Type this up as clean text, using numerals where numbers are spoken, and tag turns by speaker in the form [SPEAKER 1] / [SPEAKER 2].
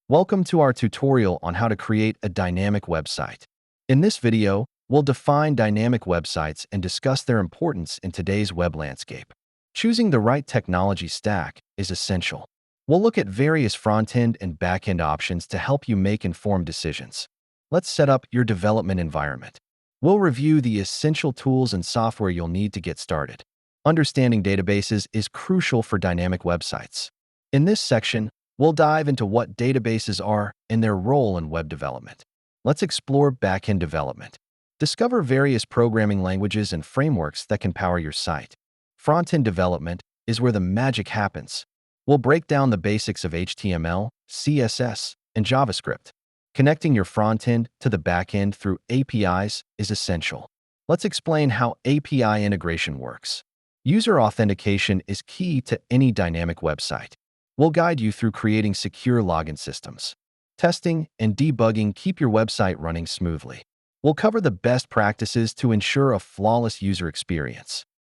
[SPEAKER 1] Welcome to our tutorial on how to create a dynamic website. In this video, we'll define dynamic websites and discuss their importance in today's web landscape. Choosing the right technology stack is essential. We'll look at various front-end and back-end options to help you make informed decisions. Let's set up your development environment. We'll review the essential tools and software you'll need to get started. Understanding databases is crucial for dynamic websites. In this section, we'll dive into what databases are and their role in web development. Let's explore backend development. Discover various programming languages and frameworks that can power your site. Front-end development is where the magic happens. We'll break down the basics of HTML, CSS, and JavaScript. Connecting your front-end to the backend through APIs is essential. Let's explain how API integration works. User authentication is key to any dynamic website. We'll guide you through creating secure login systems. Testing and debugging keep your website running smoothly. We'll cover the best practices to ensure a flawless user experience.